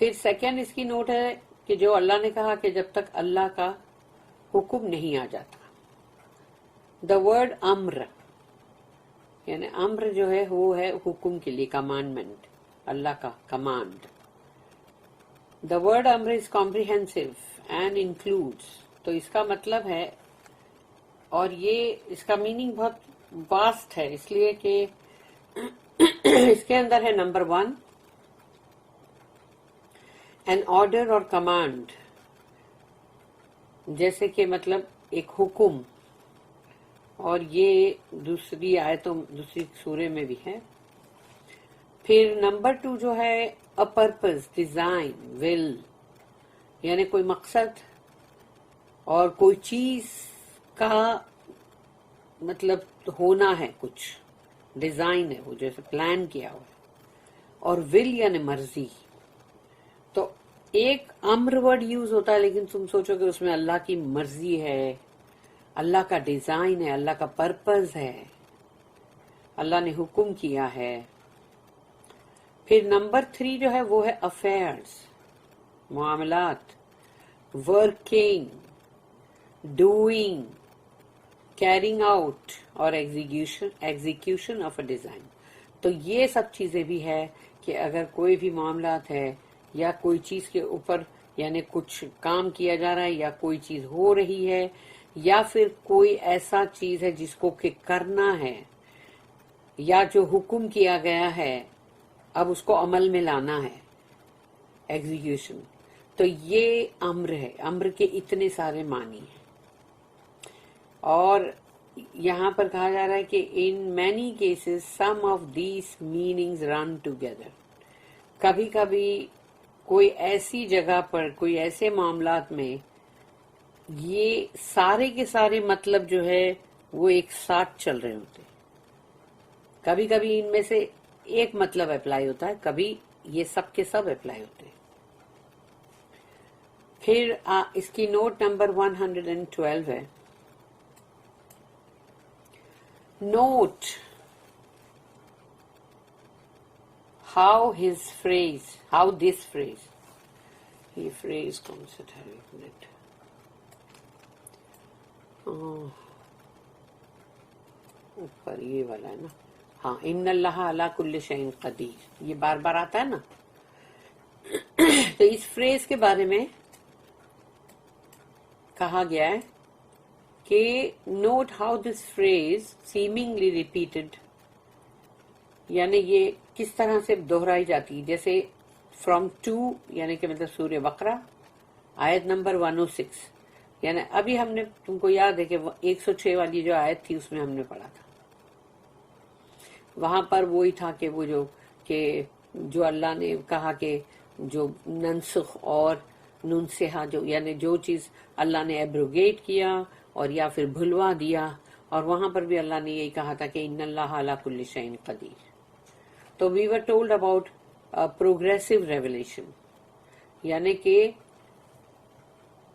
پھر سیکنڈ اس کی نوٹ ہے کہ جو اللہ نے کہا کہ جب تک اللہ کا حکم نہیں آ جاتا. دا ورڈ امر، یعنی امر جو ہے وہ ہے حکم کے لیے، کمانڈمنٹ، اللہ کا command. The word Amar is comprehensive and includes, تو اس کا مطلب ہے، اور یہ اس کا میننگ بہت واسٹ ہے، اس لیے کہ اس کے اندر ہے نمبر 1 این آرڈر اور کمانڈ، جیسے کہ مطلب ایک حکم، اور یہ دوسری آیتوں دوسری سورے میں بھی ہے. پھر نمبر 2 جو ہے اے پرپز، ڈیزائن، ول، یعنی کوئی مقصد اور کوئی چیز کا مطلب ہونا ہے، کچھ ڈیزائن ہے وہ جیسے پلان کیا ہوا ہے، اور ول یعنی مرضی. تو ایک امر ورڈ یوز ہوتا ہے، لیکن تم سوچو کہ اس میں اللہ کی مرضی ہے، اللہ کا ڈیزائن ہے، اللہ کا پرپز ہے، اللہ نے حکم کیا ہے. پھر نمبر 3 جو ہے وہ ہے افیئرز، معاملات، ورکنگ، ڈوئنگ، کیرنگ آؤٹ اور ایگزیکیوشن آف اے ڈیزائن. تو یہ سب چیزیں بھی ہے کہ اگر کوئی بھی معاملات ہے یا کوئی چیز کے اوپر یعنی کچھ کام کیا جا رہا ہے، یا کوئی چیز ہو رہی ہے، یا پھر کوئی ایسا چیز ہے جس کو کہ کرنا ہے، یا جو حکم کیا گیا ہے اب اس کو عمل میں لانا ہے، ایگزیکیوشن. تو یہ امر ہے. امر کے اتنے سارے معنی ہیں، اور یہاں پر کہا جا رہا ہے کہ in many cases some of these meanings run together. کبھی کبھی کوئی ایسی جگہ پر، کوئی ایسے معاملات میں یہ سارے کے سارے مطلب جو ہے وہ ایک ساتھ چل رہے ہوتے. کبھی کبھی ان میں سے ایک مطلب اپلائی ہوتا ہے، کبھی یہ سب کے سب اپلائی ہوتے ہیں. پھر اس کی نوٹ نمبر 112 ہے. نوٹ ہاؤ دس فریز، یہ فریز کون سا تھا، ایک منٹ، اوپر یہ والا ہے نا، ہاں، ان اللہ علی کل شیء قدیر، یہ بار بار آتا ہے نا. تو اس فریز کے بارے میں کہا گیا ہے کہ note how this phrase seemingly repeated, یعنی یہ کس طرح سے دہرائی جاتی ہے. جیسے فرام ٹو، یعنی کہ مطلب سورہ بقرہ آیت نمبر 106، یعنی ابھی ہم نے، تم کو یاد ہے کہ 106 والی جو آیت تھی اس میں ہم نے پڑھا تھا، وہاں پر وہی تھا کہ وہ جو اللہ نے کہا کہ جو ننسخ اور ننسحہ، جو یعنی جو چیز اللہ نے ایبروگیٹ کیا اور یا پھر بھلوا دیا، اور وہاں پر بھی اللہ نے یہی کہا تھا کہ ان اللہ علی کل شیء قدیر. تو we were told about progressive revelation, یعنی کہ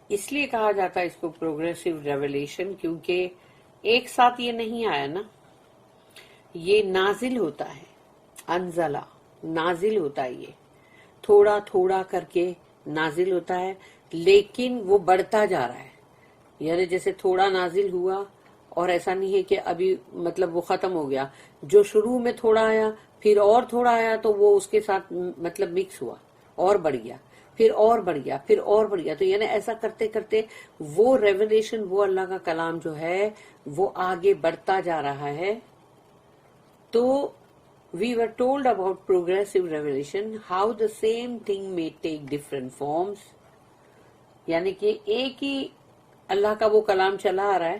اس لیے کہا جاتا ہے اس کو پروگریسو ریولیشن کیونکہ ایک ساتھ یہ نہیں آیا نا، یہ نازل ہوتا ہے، انزلہ، نازل ہوتا ہے، یہ تھوڑا تھوڑا کر کے نازل ہوتا ہے، لیکن وہ بڑھتا جا رہا ہے. یعنی جیسے تھوڑا نازل ہوا اور ایسا نہیں ہے کہ ابھی مطلب وہ ختم ہو گیا، جو شروع میں تھوڑا آیا پھر اور تھوڑا آیا تو وہ اس کے ساتھ مطلب مکس ہوا اور بڑھ گیا، پھر اور بڑھ گیا، پھر اور بڑھ گیا. تو یعنی ایسا کرتے کرتے وہ ریولیشن، وہ اللہ کا کلام جو ہے وہ آگے بڑھتا جا رہا ہے. تو we were told about progressive revelation, how the same thing may take different forms. یعنی کہ ایک ہی اللہ کا وہ کلام چلا آ رہا ہے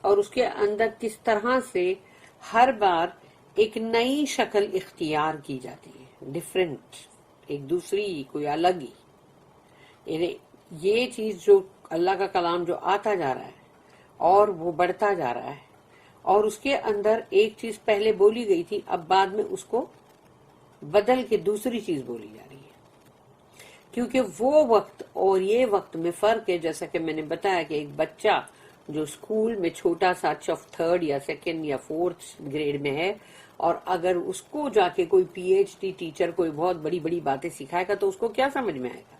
اور اس کے اندر کس طرح سے ہر بار ایک نئی شکل اختیار کی جاتی ہے، ڈفرینٹ، ایک دوسری، کوئی الگ ہی. یعنی یہ چیز جو اللہ کا کلام جو آتا جا رہا ہے اور وہ بڑھتا جا رہا ہے، اور اس کے اندر ایک چیز پہلے بولی گئی تھی، اب بعد میں اس کو بدل کے دوسری چیز بولی جا رہی ہے. کیونکہ وہ وقت اور یہ وقت میں فرق ہے. جیسا کہ میں نے بتایا کہ ایک بچہ جو اسکول میں چھوٹا سا 3rd یا 2nd یا 4th گریڈ میں ہے، اور اگر اس کو جا کے کوئی پی ایچ ڈی ٹیچر کوئی بہت بڑی بڑی باتیں سکھائے گا تو اس کو کیا سمجھ میں آئے گا؟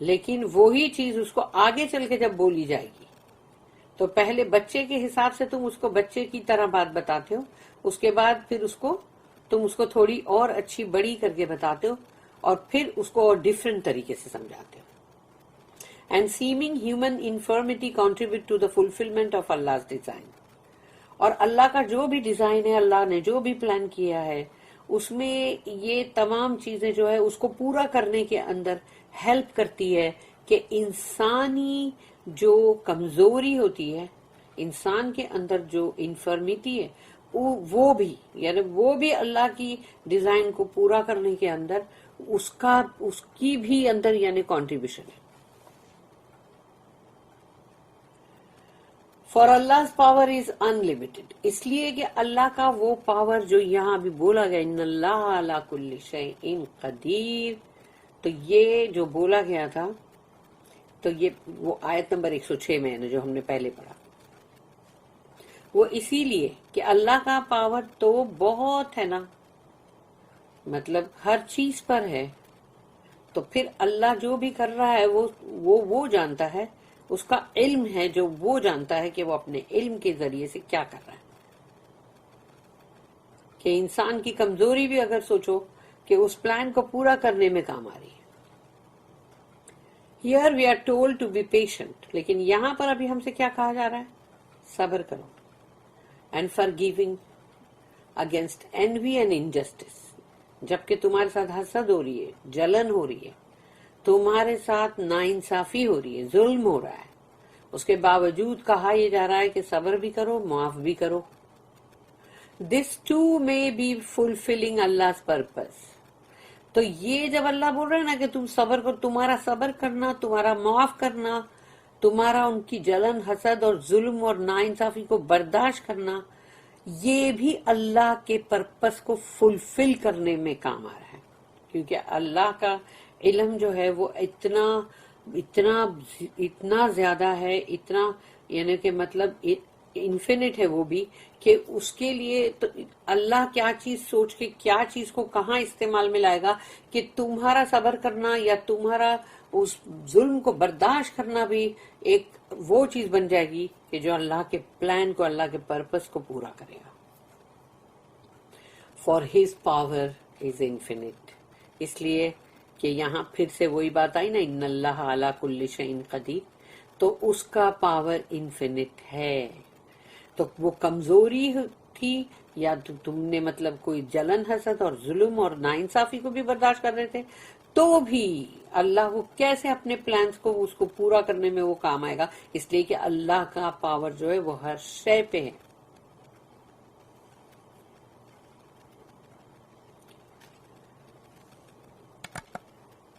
لیکن وہی چیز اس کو آگے چل کے جب بولی جائے گی تو پہلے بچے کے حساب سے تم اس کو بچے کی طرح بات بتاتے ہو، اس کے بعد پھر تم اس کو تھوڑی اور اچھی بڑی کر کے بتاتے ہو، اور پھر اس کو اور ڈفرنٹ طریقے سے سمجھاتے ہو. And seeming human infirmity contribute to the fulfilment of Allah design. اور اللہ کا جو بھی ڈیزائن ہے، اللہ نے جو بھی پلان کیا ہے، اس میں یہ تمام چیزیں جو ہے اس کو پورا کرنے کے اندر ہیلپ کرتی ہے کہ انسانی جو کمزوری ہوتی ہے، انسان کے اندر جو انفرمیٹی ہے، وہ بھی اللہ کی ڈیزائن کو پورا کرنے کے اندر اس کی بھی اندر یعنی کنٹریبیوشن ہے. For Allah power is unlimited, اس لیے کہ اللہ کا وہ پاور جو یہاں بھی بولا گیا ان اللہ علی کل شیء قدیر، تو یہ جو بولا گیا تھا تو یہ وہ آیت نمبر 106 میں ہے جو ہم نے پہلے پڑھا. وہ اسی لیے کہ اللہ کا پاور تو بہت ہے نا، مطلب ہر چیز پر ہے، تو پھر اللہ جو بھی کر رہا ہے وہ جانتا ہے، اس کا علم ہے جو وہ جانتا ہے کہ وہ اپنے علم کے ذریعے سے کیا کر رہا ہے. کہ انسان کی کمزوری بھی اگر سوچو کہ اس پلان کو پورا کرنے میں کام آ رہی ہے. Here we are told to be patient، لیکن یہاں پر ابھی ہم سے کیا کہا جا رہا ہے؟ صبر کرو. And forgiving against envy and injustice، جبکہ تمہارے ساتھ حسد ہو رہی ہے، جلن ہو رہی ہے، تمہارے ساتھ ناانصافی ہو رہی ہے، ظلم ہو رہا ہے، اس کے باوجود کہا یہ جا رہا ہے کہ صبر بھی کرو، معاف بھی کرو. This too may be fulfilling Allah's purpose. تو یہ جب اللہ بول رہے ہیں نا کہ تم صبر کرو، تمہارا صبر کرنا، تمہارا معاف کرنا، تمہارا ان کی جلن، حسد اور ظلم اور ناانصافی کو برداشت کرنا، یہ بھی اللہ کے پرپس کو فلفل کرنے میں کام آ رہا ہے. کیونکہ اللہ کا علم جو ہے وہ اتنا زیادہ ہے، اتنا یعنی کہ مطلب انفینٹ ہے وہ بھی، کہ اس کے لیے تو اللہ کیا چیز سوچ کے کیا چیز کو کہاں استعمال میں لائے گا کہ تمہارا صبر کرنا یا تمہارا اس ظلم کو برداشت کرنا بھی ایک وہ چیز بن جائے گی کہ جو اللہ کے پلان کو، اللہ کے پرپس کو پورا کرے گا. For his power is infinite, اس لیے کہ یہاں پھر سے وہی بات آئی نا ان اللہ علی کل شیء قدیر، تو اس کا پاور انفینٹ ہے. تو وہ کمزوری تھی یا تم نے مطلب کوئی جلن، حسد اور ظلم اور ناانصافی کو بھی برداشت کر رہے تھے، تو بھی اللہ کو کیسے اپنے پلانز کو اس کو پورا کرنے میں وہ کام آئے گا، اس لیے کہ اللہ کا پاور جو ہے وہ ہر شے پہ ہے.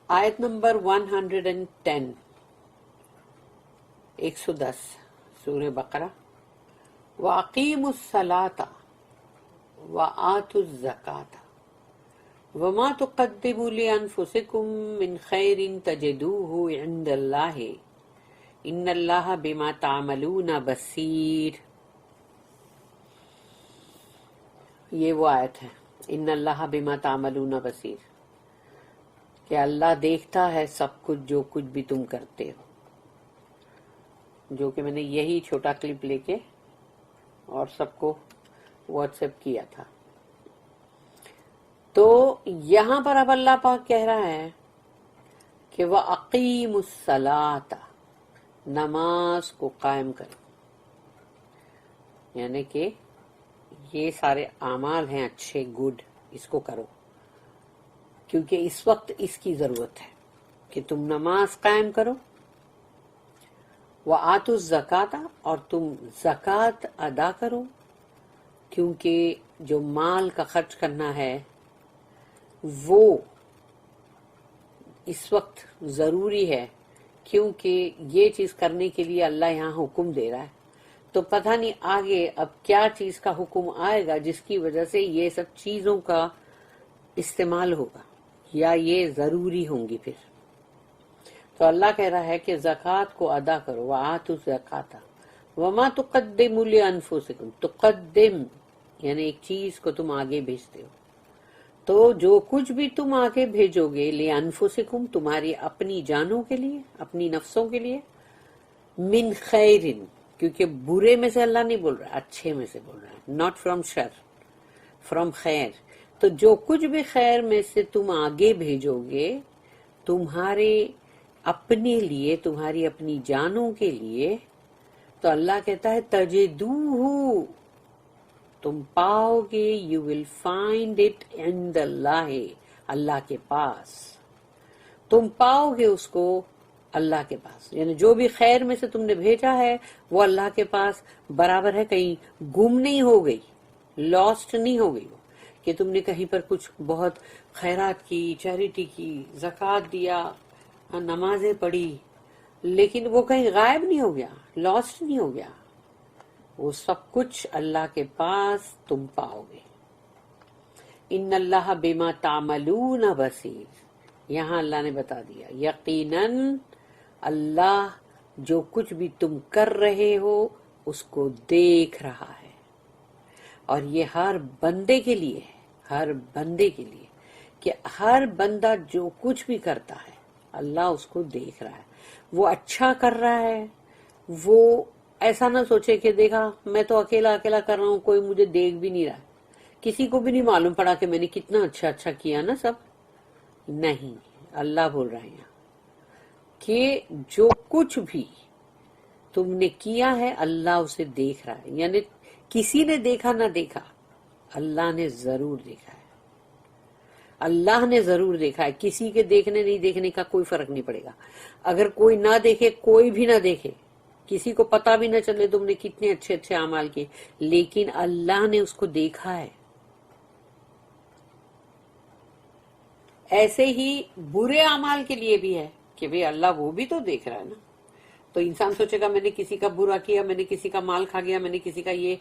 آیت نمبر 110 110 سورہ بقرہ. وَأَقِيمُوا الصَّلَاةَ وَآتُوا الزَّكَاةَ وَمَا تُقَدِّمُوا لِأَنفُسِكُم مِّن خَيْرٍ تَجِدُوهُ عِندَ اللَّهِ إِنَّ اللَّهَ بِمَا تَعْمَلُونَ بَصِيرٌ. یہ وہ آیت ہے ان اللہ بما تعملون بصیر، کہ اللہ دیکھتا ہے سب کچھ جو کچھ بھی تم کرتے ہو، جو کہ میں نے یہی چھوٹا کلپ لے کے اور سب کو واٹس ایپ کیا تھا. تو یہاں پر اب اللہ پاک کہہ رہا ہے کہ وَأَقِيمُوا الصَّلَاةَ، نماز کو قائم کرو، یعنی کہ یہ سارے اعمال ہیں اچھے، گڈ، اس کو کرو، کیونکہ اس وقت اس کی ضرورت ہے کہ تم نماز قائم کرو. وَآتُوا الزَّكَاةَ، اور تم زکوٰۃ ادا کرو، کیونکہ جو مال کا خرچ کرنا ہے وہ اس وقت ضروری ہے، کیونکہ یہ چیز کرنے کے لیے اللہ یہاں حکم دے رہا ہے. تو پتہ نہیں آگے اب کیا چیز کا حکم آئے گا جس کی وجہ سے یہ سب چیزوں کا استعمال ہوگا یا یہ ضروری ہوں گی پھر. تو اللہ کہہ رہا ہے کہ زکوٰۃ کو ادا کرو، وَآتُوا الزَّكَاةَ وَمَا تُقَدِّمُوا لِأَنفُسِكُم، تقدم یعنی ایک چیز کو تم آگے بھیجتے ہو. تو جو کچھ بھی تم آگے بھیجو گے لِأَنفُسِكُمْ تمہاری اپنی جانوں کے لیے، اپنی نفسوں کے لیے، من خیرن کیونکہ برے میں سے اللہ نہیں بول رہا، اچھے میں سے بول رہا ہے، ناٹ فرام شر، فرام خیر. تو جو کچھ بھی خیر میں سے تم آگے بھیجو گے تمہارے اپنے لیے، تمہاری اپنی جانوں کے لیے، تو اللہ کہتا ہے تجدوہ تم پاؤ گے، یو ول فائنڈ اٹ عند اللہ، اللہ کے پاس تم پاؤ گے اس کو، اللہ کے پاس. یعنی جو بھی خیر میں سے تم نے بھیجا ہے وہ اللہ کے پاس برابر ہے، کہیں گم نہیں ہو گئی، لاسٹ نہیں ہو گئی وہ، کہ تم نے کہیں پر کچھ بہت خیرات کی، چیریٹی کی، زکوٰۃ دیا، نمازیں پڑھی، لیکن وہ کہیں غائب نہیں ہو گیا، لاسٹ نہیں ہو گیا. وہ سب کچھ اللہ کے پاس تم پاؤ گے. ان اللہ بما تعملون بصیر، یہاں اللہ نے بتا دیا یقیناً اللہ جو کچھ بھی تم کر رہے ہو اس کو دیکھ رہا ہے. اور یہ ہر بندے کے لیے ہے، ہر بندے کے لیے، کہ ہر بندہ جو کچھ بھی کرتا ہے اللہ اس کو دیکھ رہا ہے. وہ اچھا کر رہا ہے، وہ ایسا نہ سوچے کہ دیکھا میں تو اکیلا اکیلا کر رہا ہوں، کوئی مجھے دیکھ بھی نہیں رہا، کسی کو بھی نہیں معلوم پڑا کہ میں نے کتنا اچھا اچھا کیا نا سب. نہیں، اللہ بول رہے ہیں کہ جو کچھ بھی تم نے کیا ہے اللہ اسے دیکھ رہا ہے. یعنی کسی نے دیکھا نہ دیکھا، اللہ نے ضرور دیکھا ہے، اللہ نے ضرور دیکھا ہے. کسی کے دیکھنے نہیں دیکھنے کا کوئی فرق نہیں پڑے گا. اگر کوئی نہ دیکھے، کوئی بھی نہ دیکھے، کسی کو پتا بھی نہ چلے تم نے کتنے اچھے اچھے اعمال کیے، لیکن اللہ نے اس کو دیکھا ہے. ایسے ہی برے اعمال کے لیے بھی ہے کہ بھئی اللہ وہ بھی تو دیکھ رہا ہے نا. تو انسان سوچے گا میں نے کسی کا برا کیا، میں نے کسی کا مال کھا گیا، میں نے کسی کا یہ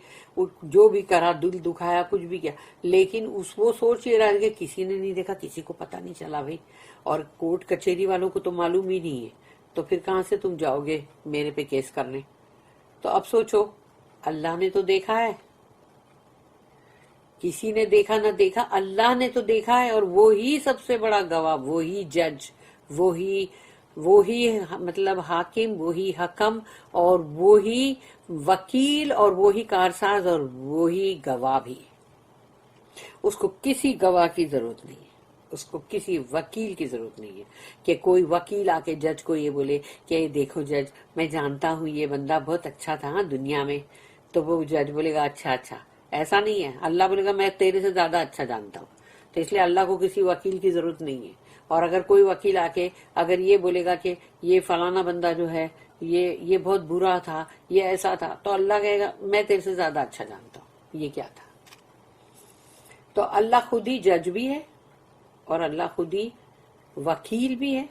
جو بھی کرا، دل دکھایا، کچھ بھی کیا، لیکن وہ سوچ یہ رہا ہے کہ کسی نے نہیں دیکھا، کسی کو پتا نہیں چلا بھائی، اور کورٹ کچہری والوں کو تو معلوم ہی نہیں ہے، تو پھر کہاں سے تم جاؤ گے میرے پہ کیس کرنے. تو اب سوچو اللہ نے تو دیکھا ہے، کسی نے دیکھا نہ دیکھا، اللہ نے تو دیکھا ہے، اور وہی سب سے بڑا گواہ، وہی جج، وہی مطلب حاکم، وہی حکم، اور وہی وکیل، اور وہی کارساز، اور وہی گواہ بھی. اس کو کسی گواہ کی ضرورت نہیں ہے، اس کو کسی وکیل کی ضرورت نہیں ہے کہ کوئی وکیل آ کے جج کو یہ بولے کہ دیکھو جج میں جانتا ہوں یہ بندہ بہت اچھا تھا دنیا میں، تو وہ جج بولے گا اچھا اچھا. ایسا نہیں ہے، اللہ بولے گا میں تیرے سے زیادہ اچھا جانتا ہوں. تو اس لیے اللہ کو کسی وکیل کی ضرورت نہیں ہے. اور اگر کوئی وکیل آ کے اگر یہ بولے گا کہ یہ فلانا بندہ جو ہے یہ بہت برا تھا، یہ ایسا تھا، تو اللہ کہے گا میں تیرے سے زیادہ اچھا جانتا ہوں یہ کیا تھا. تو اللہ خود ہی جج بھی ہے، اور اللہ خود ہی وکیل بھی ہے،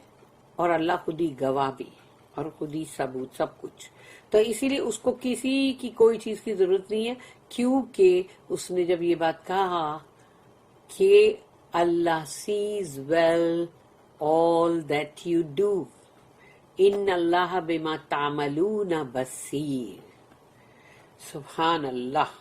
اور اللہ خود ہی گواہ بھی ہے، اور خود ہی ثبوت، سب کچھ. تو اسی لیے اس کو کسی کی کوئی چیز کی ضرورت نہیں ہے، کیونکہ اس نے جب یہ بات کہا کہ Allah says well all that you do ان اللہ بما تعملون بصیر. سبحان اللہ.